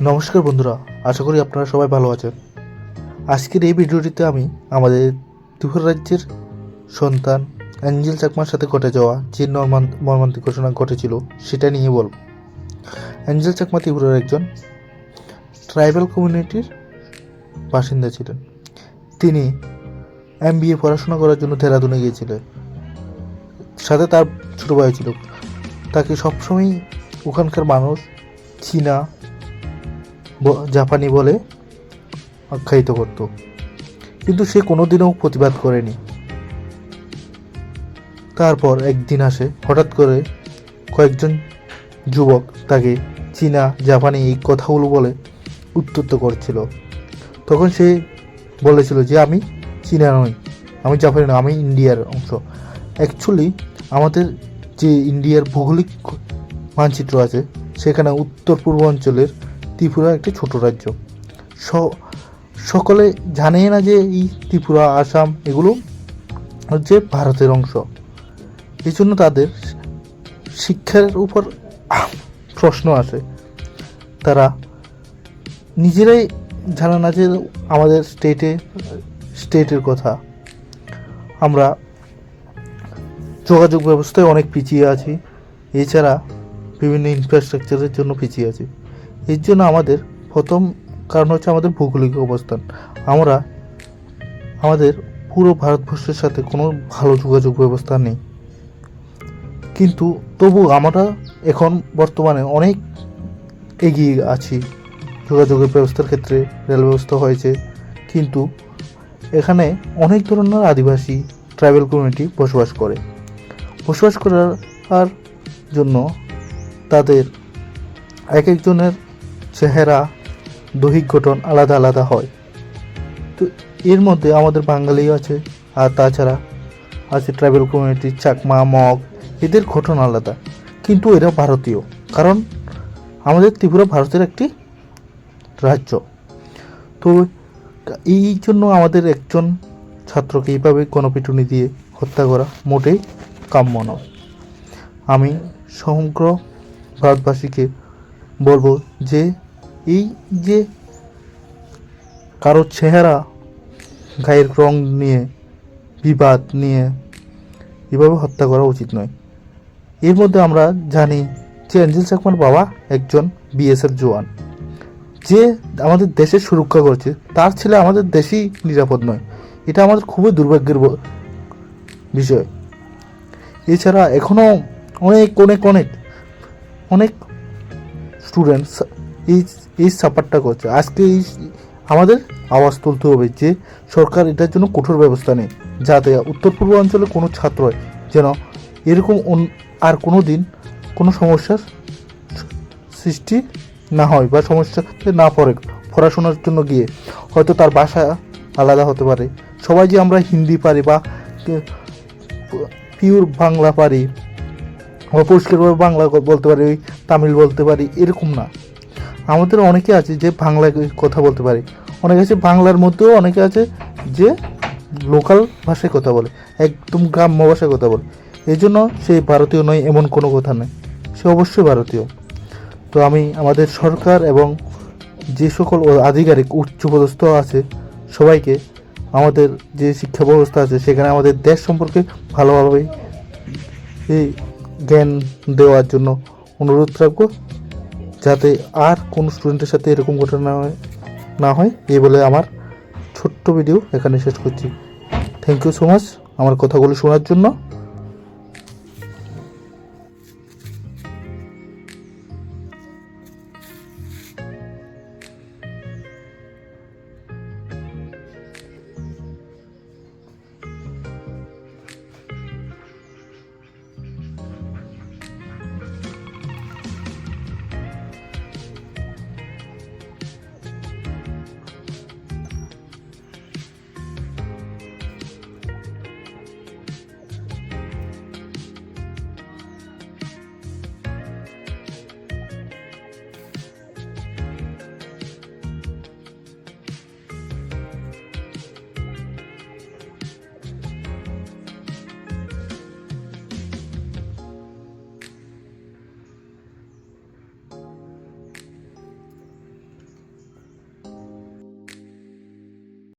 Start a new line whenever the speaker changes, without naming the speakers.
নমস্কার বন্ধুরা, আশা করি আপনারা সবাই ভালো আছেন। আজকের এই ভিডিওটিতে আমি আমাদের ত্রিপুরা রাজ্যের সন্তান অ্যাঞ্জেল চাকমার সাথে ঘটে যাওয়া যে মর্মান্তিক ঘটনা ঘটেছিল সেটা নিয়ে বলব। অ্যাঞ্জেল চাকমা ত্রিপুরার একজন ট্রাইবাল কমিউনিটির বাসিন্দা ছিলেন। তিনি MBA পড়াশোনা করার জন্য দেহরাদুনে গিয়েছিলেন, সাথে তার ছোটো ভাই ছিল। তাকে সবসময় ওখানকার মানুষ চীনা জাপানি বলে আখ্যায়িত করত, কিন্তু সে কোনোদিনও প্রতিবাদ করেনি। তারপর একদিন আসে, হঠাৎ করে কয়েকজন যুবক তাকে চীনা জাপানি এই কথাগুলো বলে উত্ত্যক্ত করছিল। তখন সে বলেছিল যে আমি চীনা নই, আমি জাপানি নই, আমি ইন্ডিয়ার অংশ। অ্যাকচুয়ালি আমাদের যে ইন্ডিয়ার ভৌগোলিক মানচিত্র আছে সেখানে উত্তর পূর্বাঞ্চলের ত্রিপুরা একটি ছোট রাজ্য। সকলে জানেই না যে এই ত্রিপুরা, আসাম এগুলো হচ্ছে ভারতের অংশ। এই জন্য তাদের শিক্ষার উপর প্রশ্ন আসে। তারা নিজেরাই জানে না যে আমাদের স্টেটের কথা। আমরা যোগাযোগ ব্যবস্থায় অনেক পিছিয়ে আছি, এছাড়া বিভিন্ন ইনফ্রাস্ট্রাকচারের জন্য পিছিয়ে আছি। এর জন্য আমাদের প্রথম কারণ হচ্ছে আমাদের ভৌগোলিক অবস্থান। আমাদের পুরো ভারতবর্ষের সাথে কোনো ভালো যোগাযোগ ব্যবস্থা নেই, কিন্তু তবু আমরা এখন বর্তমানে অনেক এগিয়ে আছি যোগাযোগের ব্যবস্থার ক্ষেত্রে। রেল ব্যবস্থা হয়েছে, কিন্তু এখানে অনেক ধরনের আদিবাসী ট্রাইবাল কমিউনিটি বসবাস করার জন্য তাদের এক একজনের চেহারা, দৈহিক গঠন আলাদা আলাদা হয়। তো এর মধ্যে আমাদের বাঙালি আছে, আর তাছাড়া আছে ট্রাইবাল কমিউনিটি চাকমা, মগ, এদের গঠন আলাদা, কিন্তু এরা ভারতীয়। কারণ আমাদের ত্রিপুরা ভারতের একটি রাজ্য। তো এই জন্য আমাদের একজন ছাত্রকে এইভাবে গণপিটুনি দিয়ে হত্যা করা মোটেই কাম্য নয়। আমি সমগ্র ভারতবাসীকে বলবো যে এই যে কারো চেহারা, গায়ের রং নিয়ে বিবাদ নিয়ে এভাবে হত্যা করা উচিত নয়। এর মধ্যে আমরা জানি যে অ্যাঞ্জেল চাকমার বাবা একজন BSF জওয়ান, যে আমাদের দেশের সুরক্ষা করছে। তার ছেলে আমাদের দেশেই নিরাপদ নয়, এটা আমাদের খুবই দুর্ভাগ্যের বিষয়। এছাড়া এখনও অনেক অনেক অনেক অনেক স্টুডেন্টস এই সাফারটা করছে। আজকে আমাদের আওয়াজ তুলতে হবে যে সরকার এটার জন্য কঠোর ব্যবস্থা নেয়, যাতে উত্তর পূর্বাঞ্চলে কোনো ছাত্র যেন এরকম আর কোনো দিন কোনো সমস্যার সৃষ্টি না হয় বা সমস্যাতে না পড়ে। পড়াশোনার জন্য গিয়ে হয়তো তার ভাষা আলাদা হতে পারে, সবাই যে আমরা হিন্দি পারি বা পিওর বাংলা পারি বা পরিষ্কারভাবে বাংলা বলতে পারি, ওই তামিল বলতে পারি, এরকম না। আমাদের অনেকে আছে যে বাংলায় কথা বলতে পারে, অনেকে আছে বাংলার মধ্যেও অনেকে আছে যে লোকাল ভাষায় কথা বলে, একদম গ্রাম্য ভাষায় কথা বলে। এই জন্য সে ভারতীয় নয় এমন কোনো কথা নেই, সে অবশ্যই ভারতীয়। তো আমি আমাদের সরকার এবং যে সকল আধিকারিক উচ্চপদস্থ আছে সবাইকে আমাদের যে শিক্ষা ব্যবস্থা আছে সেখানে আমাদের দেশ সম্পর্কে ভালোভাবে এই জ্ঞান দেওয়ার জন্য অনুরোধ রাখবো, যাতে আর কোনো স্টুডেন্টের সাথে এরকম ঘটনা না হয়। এই বলে আমার ছোট্ট ভিডিও এখানে শেষ করছি। থ্যাংক ইউ সো মাচ আমার কথাগুলো শোনার জন্য।